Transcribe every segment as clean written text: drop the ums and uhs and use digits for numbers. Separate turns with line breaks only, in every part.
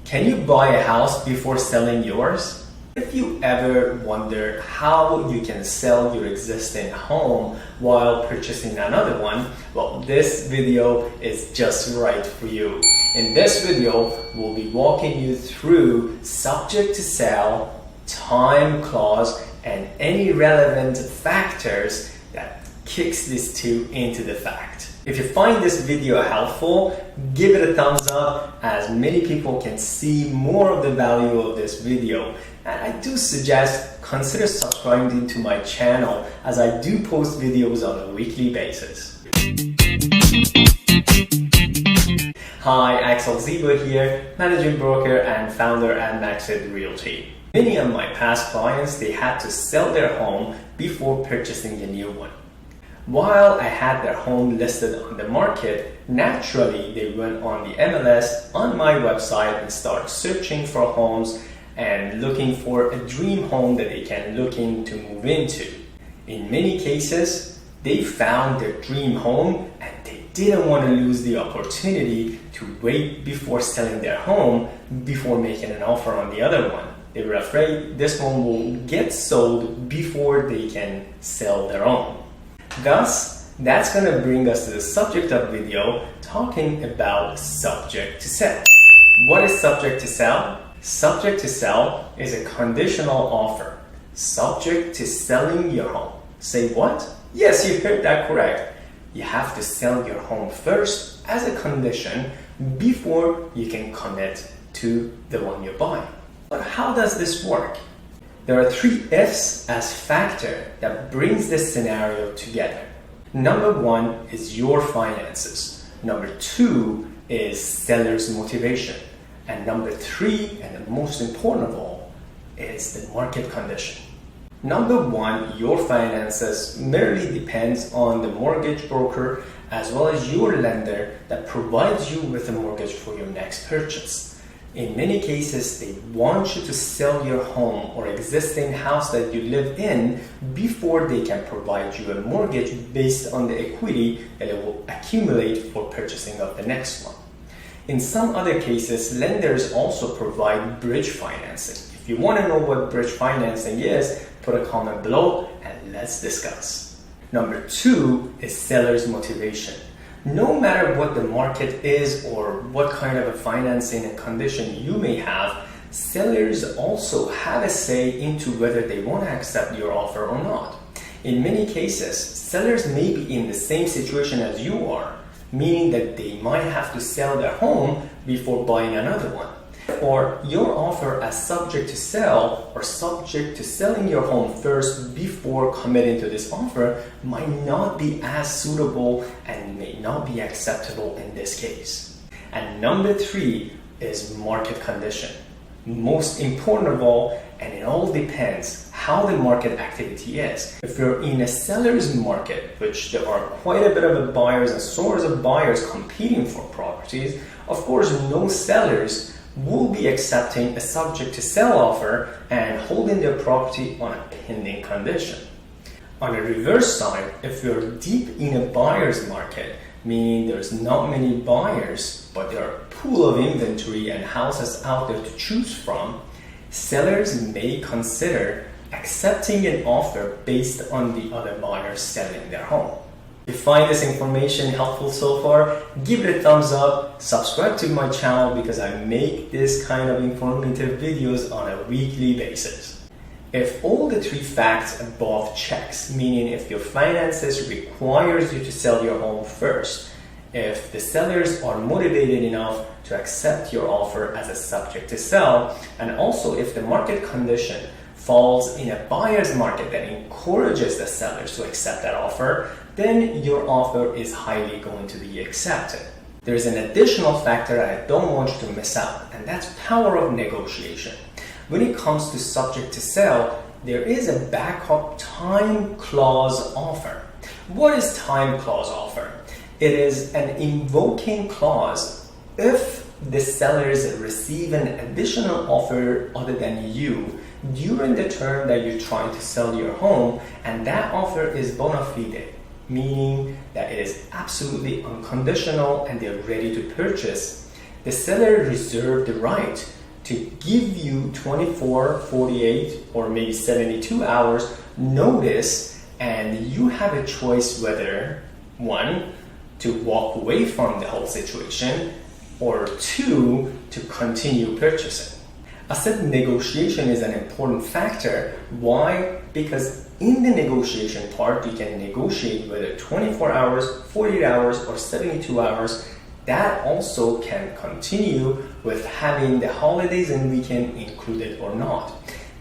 Can you buy a house before selling yours? If you ever wonder how you can sell your existing home while purchasing another one, well, this video is just right for you. In this video, we'll be walking you through subject to sell, time clause, and any relevant factors that kicks these two into the fact. If you find this video helpful, give it a thumbs up as many people can see more of the value of this video. And I do suggest consider subscribing to my channel as I do post videos on a weekly basis. Hi, Axel Ziba here, managing broker and founder at Maxit Realty. Many of my past clients, they had to sell their home before purchasing a new one. While I had their home listed on the market, naturally they went on the MLS on my website and started searching for homes and looking for a dream home that they can looking to move into. In many cases, they found their dream home and they didn't want to lose the opportunity to wait before selling their home before making an offer on the other one. They were afraid this one will get sold before they can sell their own. Thus, that's going to bring us to the subject of video, talking about subject to sell. What is subject to sell? Subject to sell is a conditional offer, subject to selling your home. Say what? Yes, you heard that correct. You have to sell your home first as a condition before you can commit to the one you're buying. But how does this work? There are three ifs as factor that brings this scenario together. Number one is your finances. Number two is seller's motivation. And number three, and the most important of all, is the market condition. Number one, your finances merely depends on the mortgage broker as well as your lender that provides you with a mortgage for your next purchase. In many cases, they want you to sell your home or existing house that you live in before they can provide you a mortgage based on the equity that it will accumulate for purchasing of the next one. In some other cases, lenders also provide bridge financing. If you want to know what bridge financing is, put a comment below and let's discuss. Number two is seller's motivation. No matter what the market is or what kind of a financing and condition you may have, sellers also have a say into whether they want to accept your offer or not. In many cases, sellers may be in the same situation as you are, meaning that they might have to sell their home before buying another one. Or your offer as subject to sell or subject to selling your home first before committing to this offer might not be as suitable and may not be acceptable in this case. And number three is market condition. Most important of all, and it all depends how the market activity is. If you're in a seller's market, which there are quite a bit of buyers and source of buyers competing for properties, of course no sellers will be accepting a subject to sell offer and holding their property on a pending condition. On the reverse side, if you're deep in a buyer's market, meaning there's not many buyers, but there are a pool of inventory and houses out there to choose from, sellers may consider accepting an offer based on the other buyers selling their home. If you find this information helpful so far, give it a thumbs up, subscribe to my channel because I make this kind of informative videos on a weekly basis. If all the three facts above checks, meaning if your finances requires you to sell your home first, if the sellers are motivated enough to accept your offer as a subject to sell, and also if the market condition falls in a buyer's market that encourages the sellers to accept that offer, then your offer is highly going to be accepted. There's an additional factor that I don't want you to miss out, and that's power of negotiation. When it comes to subject to sell, there is a backup time clause offer. What is time clause offer? It is an invoking clause if the sellers receive an additional offer other than you during the term that you're trying to sell your home, and that offer is bona fide, meaning that it is absolutely unconditional and they're ready to purchase. The seller reserves the right to give you 24, 48, or maybe 72 hours notice, and you have a choice whether, one, to walk away from the whole situation, or two, to continue purchasing. I said negotiation is an important factor. Why? Because in the negotiation part, you can negotiate whether 24 hours, 48 hours, or 72 hours. That also can continue with having the holidays and weekend included or not.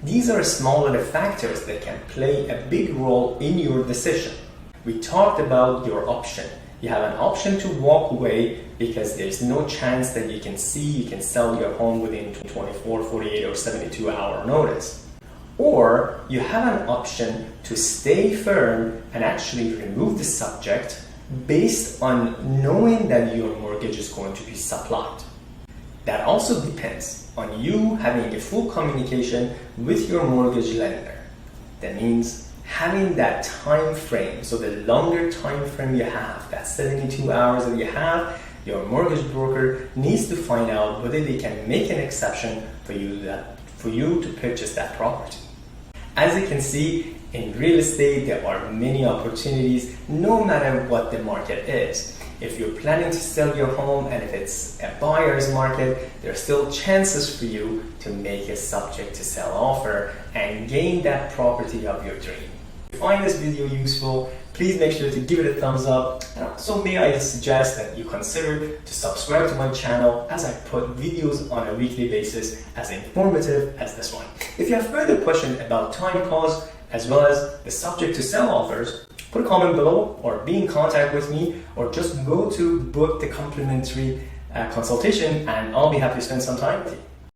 These are small little factors that can play a big role in your decision. We talked about your option. You have an option to walk away because there's no chance that you can sell your home within 24, 48, or 72 hour notice. Or you have an option to stay firm and actually remove the subject based on knowing that your mortgage is going to be supplied. That also depends on you having a full communication with your mortgage lender. That means having that time frame. So the longer time frame you have, that 72 hours that you have, your mortgage broker needs to find out whether they can make an exception for you to purchase that property. As you can see, in real estate, there are many opportunities no matter what the market is. If you're planning to sell your home and if it's a buyer's market, there are still chances for you to make a subject to sell offer and gain that property of your dream. If you find this video useful, please make sure to give it a thumbs up. And also may I suggest that you consider to subscribe to my channel as I put videos on a weekly basis as informative as this one. If you have further questions about time costs as well as the subject to sell offers, put a comment below or be in contact with me, or just go to book the complimentary consultation and I'll be happy to spend some time with you.